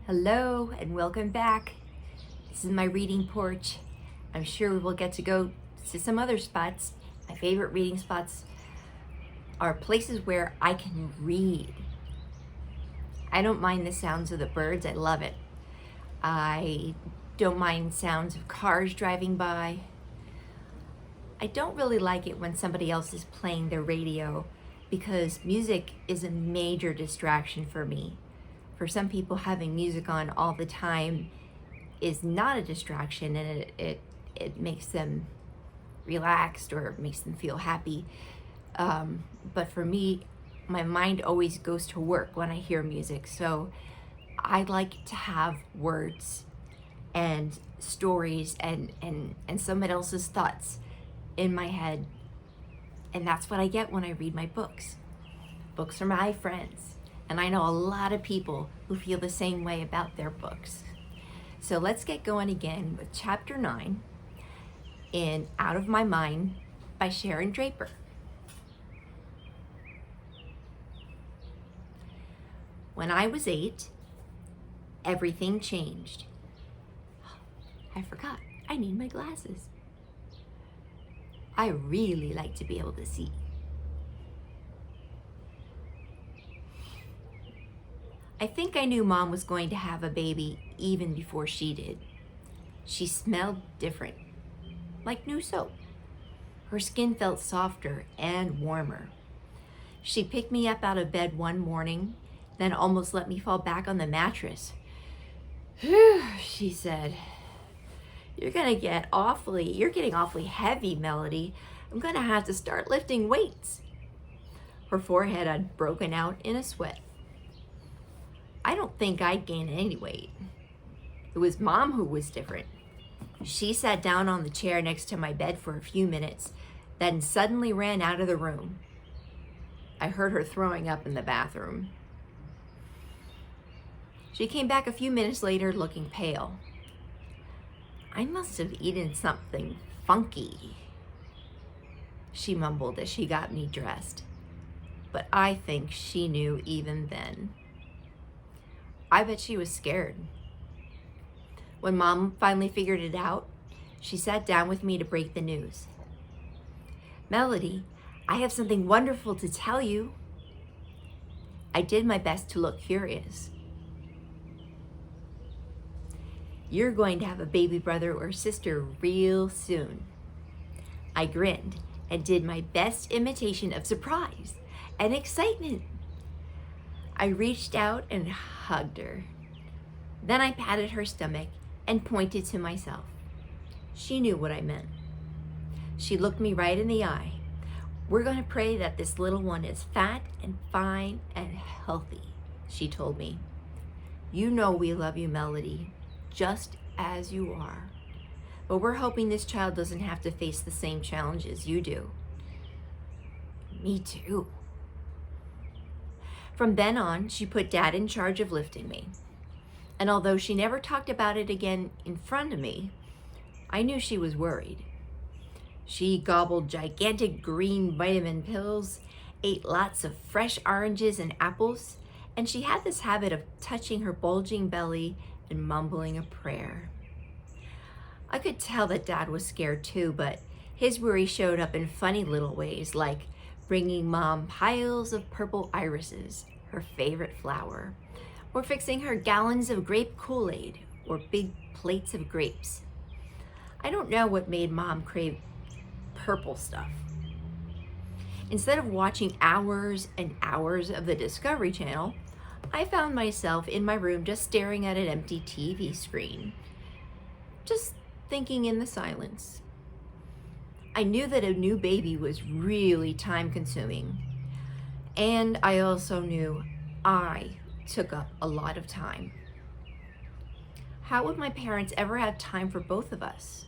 Hello and welcome back. This is my reading porch. I'm sure we will get to go to some other spots. My favorite reading spots are places where I can read. I don't mind the sounds of the birds. I love it. I don't mind sounds of cars driving by. I don't really like it when somebody else is playing their radio because music is a major distraction for me. For some people, having music on all the time is not a distraction, and it makes them relaxed or makes them feel happy. But for me, my mind always goes to work when I hear music. So I like to have words and stories and someone else's thoughts in my head. And that's what I get when I read my books. Books are my friends. And I know a lot of people who feel the same way about their books. So let's get going again with chapter 9 in Out of My Mind by Sharon Draper. When I was 8, everything changed. I forgot, I need my glasses. I really like to be able to see. I think I knew Mom was going to have a baby even before she did. She smelled different, like new soap. Her skin felt softer and warmer. She picked me up out of bed one morning, then almost let me fall back on the mattress. "Whew," she said. You're getting awfully heavy, Melody. I'm gonna have to start lifting weights." Her forehead had broken out in a sweat. I don't think I'd gain any weight. It was Mom who was different. She sat down on the chair next to my bed for a few minutes, then suddenly ran out of the room. I heard her throwing up in the bathroom. She came back a few minutes later looking pale. "I must have eaten something funky," she mumbled as she got me dressed. But I think she knew even then. I bet she was scared. When Mom finally figured it out, she sat down with me to break the news. "Melody, I have something wonderful to tell you." I did my best to look curious. "You're going to have a baby brother or sister real soon." I grinned and did my best imitation of surprise and excitement. I reached out and hugged her. Then I patted her stomach and pointed to myself. She knew what I meant. She looked me right in the eye. "We're going to pray that this little one is fat and fine and healthy," she told me. "You know we love you, Melody, just as you are. But we're hoping this child doesn't have to face the same challenges you do." Me too. From then on, she put Dad in charge of lifting me. And although she never talked about it again in front of me, I knew she was worried. She gobbled gigantic green vitamin pills, ate lots of fresh oranges and apples, and she had this habit of touching her bulging belly and mumbling a prayer. I could tell that Dad was scared too, but his worry showed up in funny little ways, like bringing Mom piles of purple irises, her favorite flower, or fixing her gallons of grape Kool-Aid or big plates of grapes. I don't know what made Mom crave purple stuff. Instead of watching hours and hours of the Discovery Channel, I found myself in my room just staring at an empty TV screen, just thinking in the silence. I knew that a new baby was really time-consuming, and I also knew I took up a lot of time. How would my parents ever have time for both of us?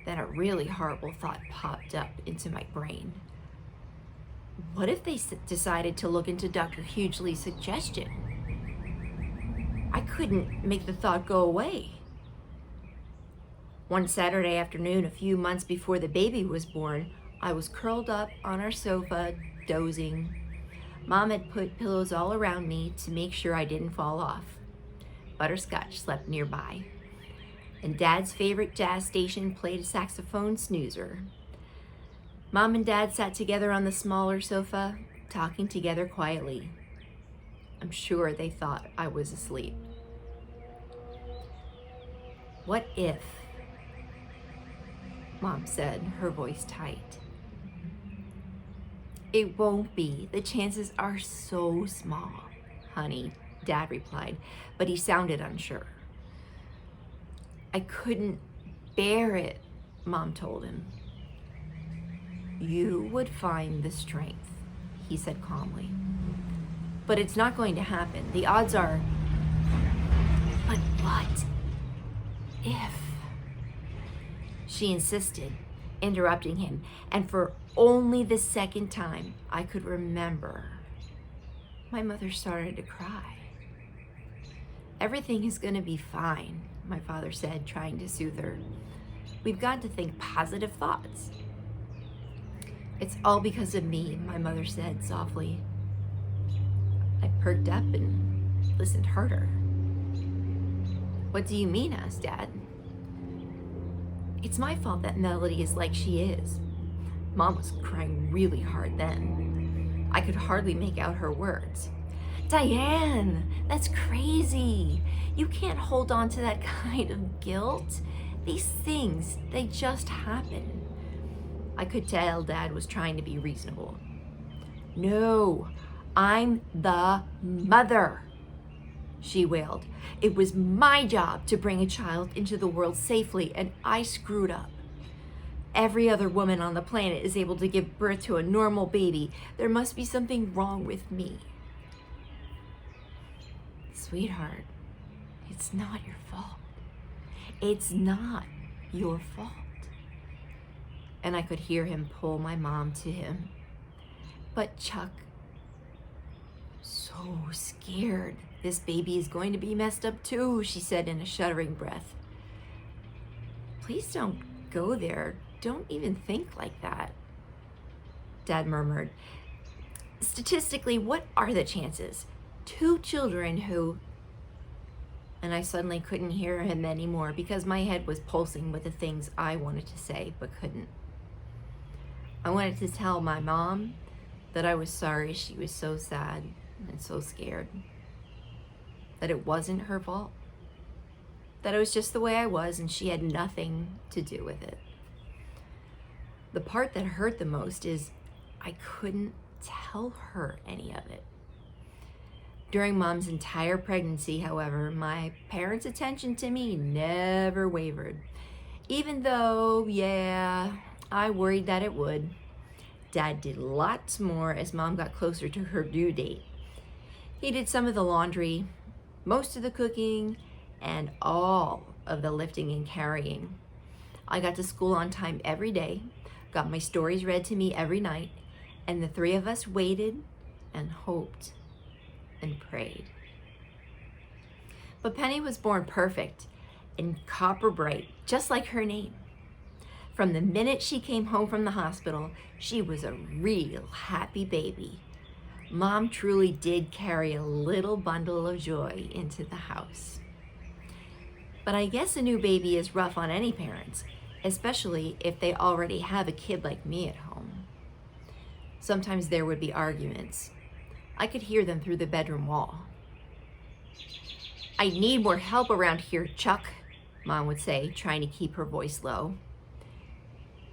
Then a really horrible thought popped up into my brain. What if they decided to look into Dr. Hughley's suggestion? I couldn't make the thought go away. One Saturday afternoon, a few months before the baby was born, I was curled up on our sofa, dozing. Mom had put pillows all around me to make sure I didn't fall off. Butterscotch slept nearby, and Dad's favorite jazz station played a saxophone snoozer. Mom and Dad sat together on the smaller sofa, talking together quietly. I'm sure they thought I was asleep. "What if?" Mom said, her voice tight. "It won't be. The chances are so small, honey," Dad replied, but he sounded unsure. "I couldn't bear it," Mom told him. "You would find the strength," he said calmly. "But it's not going to happen. The odds are..." "But what if?" she insisted, interrupting him, and for only the second time I could remember, my mother started to cry. "Everything is going to be fine," my father said, trying to soothe her. "We've got to think positive thoughts." "It's all because of me," my mother said softly. I perked up and listened harder. "What do you mean?" asked Dad. "It's my fault that Melody is like she is." Mom was crying really hard then. I could hardly make out her words. "Diane, that's crazy. You can't hold on to that kind of guilt. These things, they just happen." I could tell Dad was trying to be reasonable. "No, I'm the mother," she wailed. "It was my job to bring a child into the world safely, and I screwed up. Every other woman on the planet is able to give birth to a normal baby. There must be something wrong with me." "Sweetheart, it's not your fault. It's not your fault." And I could hear him pull my mom to him. "But Chuck, so scared. This baby is going to be messed up too," she said in a shuddering breath. "Please don't go there. Don't even think like that," Dad murmured. "Statistically, what are the chances? 2 children who..." And I suddenly couldn't hear him anymore because my head was pulsing with the things I wanted to say but couldn't. I wanted to tell my mom that I was sorry she was so sad and so scared. That it wasn't her fault. That it was just the way I was and she had nothing to do with it. The part that hurt the most is I couldn't tell her any of it. During Mom's entire pregnancy, however, my parents' attention to me never wavered. Even though, yeah, I worried that it would. Dad did lots more as Mom got closer to her due date. He did some of the laundry, most of the cooking, and all of the lifting and carrying. I got to school on time every day, got my stories read to me every night, and the 3 of us waited and hoped and prayed. But Penny was born perfect and copper bright, just like her name. From the minute she came home from the hospital, she was a real happy baby. Mom truly did carry a little bundle of joy into the house. But I guess a new baby is rough on any parents, especially if they already have a kid like me at home. Sometimes there would be arguments. I could hear them through the bedroom wall. "I need more help around here, Chuck," Mom would say, trying to keep her voice low.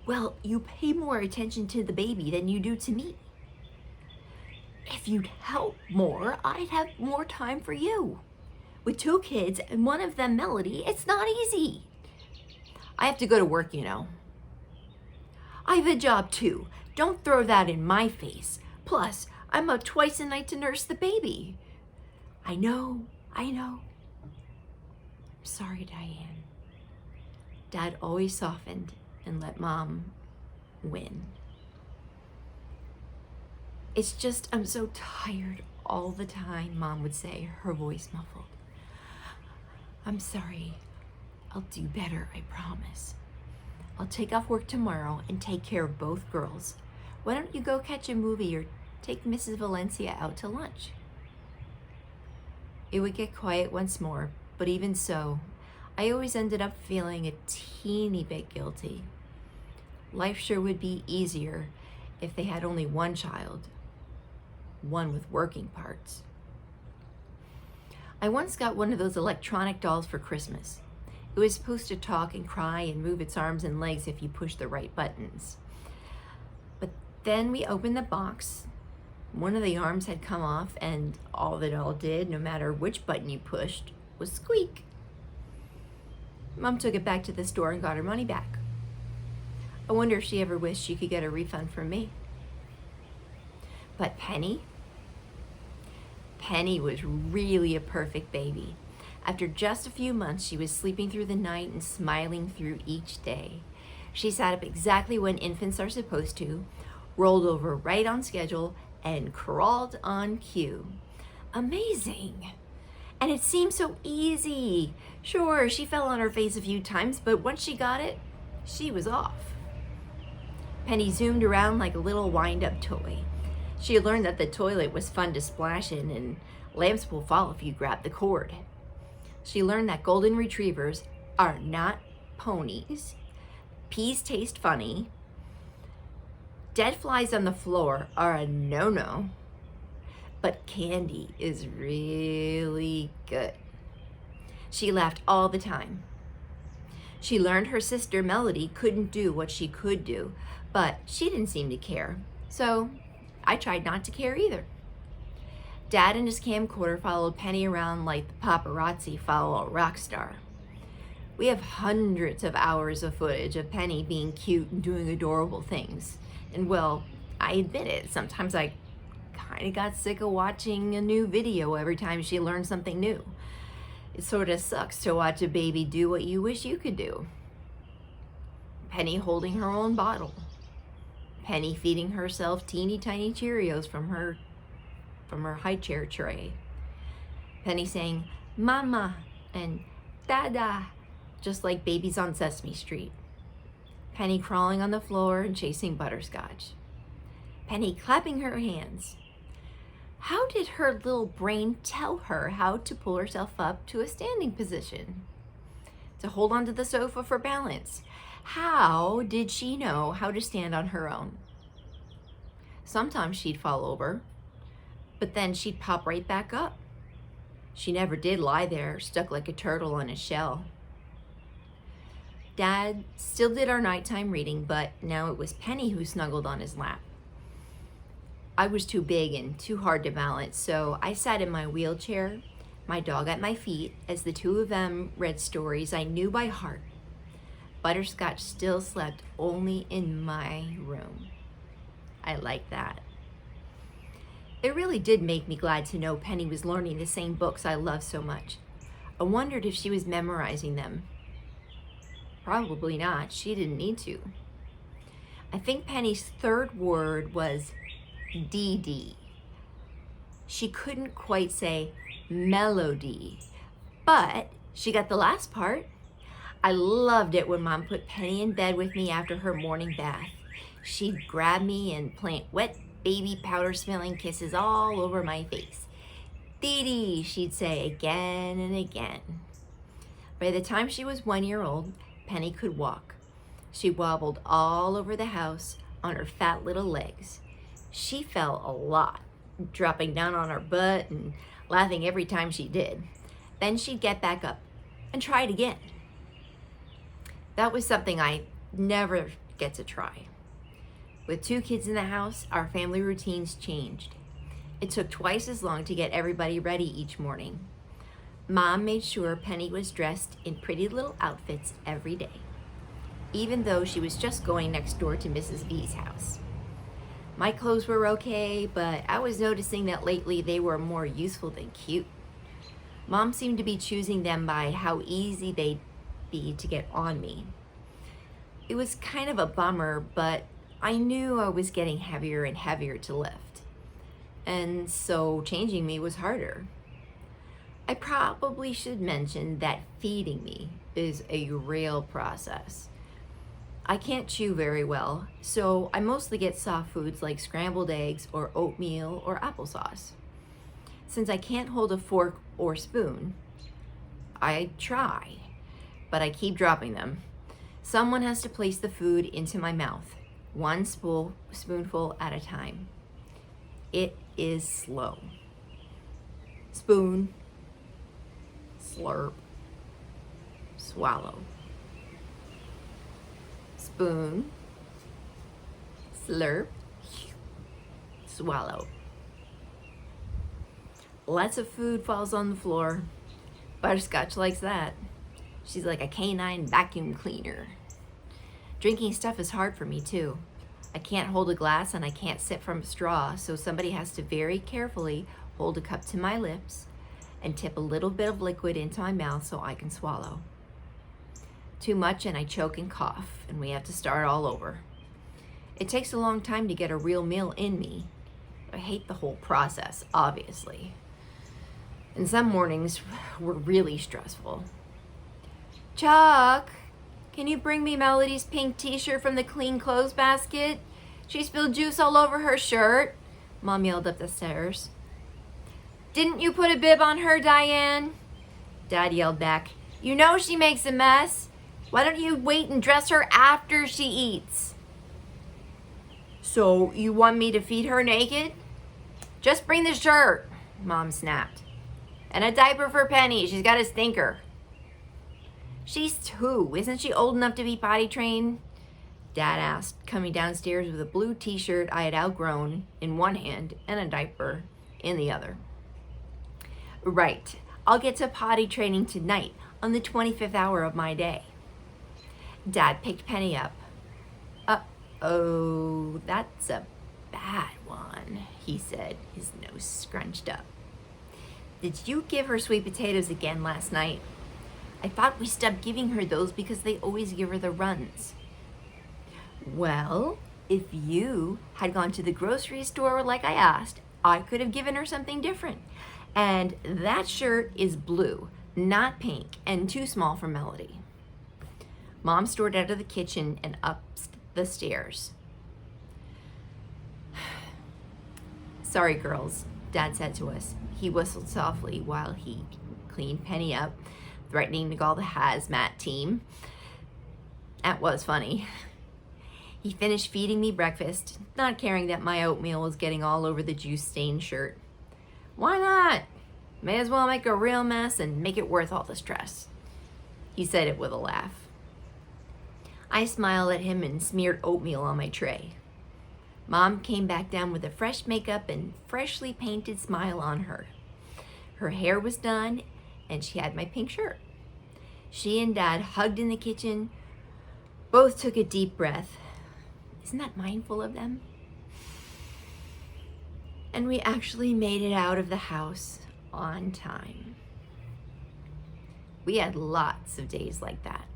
"Well, you pay more attention to the baby than you do to me." "If you'd help more, I'd have more time for you. With 2 kids and one of them Melody, it's not easy." "I have to go to work, you know." "I have a job too. Don't throw that in my face. Plus, I'm up twice a night to nurse the baby." I know. I'm sorry, Diane." Dad always softened and let Mom win. "It's just I'm so tired all the time," Mom would say, her voice muffled. "I'm sorry. I'll do better, I promise. I'll take off work tomorrow and take care of both girls. Why don't you go catch a movie or take Mrs. Valencia out to lunch?" It would get quiet once more, but even so, I always ended up feeling a teeny bit guilty. Life sure would be easier if they had only one child, one with working parts. I once got one of those electronic dolls for Christmas. It was supposed to talk and cry and move its arms and legs if you pushed the right buttons. But then we opened the box. One of the arms had come off, and all the doll did, no matter which button you pushed, was squeak. Mom took it back to the store and got her money back. I wonder if she ever wished she could get a refund from me. But Penny was really a perfect baby. After just a few months, she was sleeping through the night and smiling through each day. She sat up exactly when infants are supposed to, rolled over right on schedule, and crawled on cue. Amazing! And it seemed so easy. Sure, she fell on her face a few times, but once she got it, she was off. Penny zoomed around like a little wind-up toy. She had learned that the toilet was fun to splash in, and lamps will fall if you grab the cord. She learned that golden retrievers are not ponies. Peas taste funny. Dead flies on the floor are a no-no. But candy is really good. She laughed all the time. She learned her sister Melody couldn't do what she could do, but she didn't seem to care. So I tried not to care either. Dad and his camcorder followed Penny around like the paparazzi follow a rock star. We have hundreds of hours of footage of Penny being cute and doing adorable things. And well, I admit it, sometimes I kind of got sick of watching a new video every time she learned something new. It sort of sucks to watch a baby do what you wish you could do. Penny holding her own bottle. Penny feeding herself teeny tiny Cheerios from her high chair tray. Penny saying, "Mama," and "Dada," just like babies on Sesame Street. Penny crawling on the floor and chasing butterscotch. Penny clapping her hands. How did her little brain tell her how to pull herself up to a standing position? To hold onto the sofa for balance? How did she know how to stand on her own? Sometimes she'd fall over, but then she'd pop right back up. She never did lie there, stuck like a turtle on a shell. Dad still did our nighttime reading, but now it was Penny who snuggled on his lap. I was too big and too hard to balance, so I sat in my wheelchair, my dog at my feet, as the two of them read stories I knew by heart. Butterscotch still slept only in my room. I like that. It really did make me glad to know Penny was learning the same books I love so much. I wondered if she was memorizing them. Probably not. She didn't need to. I think Penny's third word was DD. She couldn't quite say melody, but she got the last part. I loved it when Mom put Penny in bed with me after her morning bath. She'd grab me and plant wet baby powder smelling kisses all over my face. "Dee," she'd say again and again. By the time she was 1 year old, Penny could walk. She wobbled all over the house on her fat little legs. She fell a lot, dropping down on her butt and laughing every time she did. Then she'd get back up and try it again. That was something I never get to try. With 2 kids in the house, our family routines changed. It took twice as long to get everybody ready each morning. Mom made sure Penny was dressed in pretty little outfits every day, even though she was just going next door to Mrs. V's house. My clothes were okay, but I was noticing that lately they were more useful than cute. Mom seemed to be choosing them by how easy they'd be to get on me. It was kind of a bummer, but I knew I was getting heavier and heavier to lift, and so changing me was harder. I probably should mention that feeding me is a real process. I can't chew very well, so I mostly get soft foods like scrambled eggs or oatmeal or applesauce. Since I can't hold a fork or spoon, I try, but I keep dropping them. Someone has to place the food into my mouth, one spoonful at a time. It is slow. Spoon, slurp, swallow. Spoon, slurp, swallow. Lots of food falls on the floor. Butterscotch likes that. She's like a canine vacuum cleaner. Drinking stuff is hard for me too. I can't hold a glass and I can't sip from a straw, so somebody has to very carefully hold a cup to my lips and tip a little bit of liquid into my mouth so I can swallow. Too much and I choke and cough, and we have to start all over. It takes a long time to get a real meal in me. I hate the whole process, obviously. And some mornings were really stressful. Chuck, can you bring me Melody's pink t-shirt from the clean clothes basket? She spilled juice all over her shirt, Mom yelled up the stairs. Didn't you put a bib on her, Diane? Dad yelled back. You know she makes a mess. Why don't you wait and dress her after she eats? So you want me to feed her naked? Just bring the shirt, Mom snapped. And a diaper for Penny. She's got a stinker. She's 2. Isn't she old enough to be potty trained? Dad asked, coming downstairs with a blue t-shirt I had outgrown in one hand and a diaper in the other. Right. I'll get to potty training tonight on the 25th hour of my day. Dad picked Penny up. Uh-oh, that's a bad one, he said, his nose scrunched up. Did you give her sweet potatoes again last night? I thought we stopped giving her those because they always give her the runs. Well, if you had gone to the grocery store like I asked, I could have given her something different. And that shirt is blue, not pink, and too small for Melody. Mom stormed out of the kitchen and up the stairs. Sorry, girls, Dad said to us. He whistled softly while he cleaned Penny up, threatening to call the hazmat team. That was funny. He finished feeding me breakfast, not caring that my oatmeal was getting all over the juice-stained shirt. Why not? May as well make a real mess and make it worth all the stress. He said it with a laugh. I smiled at him and smeared oatmeal on my tray. Mom came back down with a fresh makeup and freshly painted smile on her. Her hair was done and she had my pink shirt. She and Dad hugged in the kitchen. Both took a deep breath. Isn't that mindful of them? And we actually made it out of the house on time. We had lots of days like that.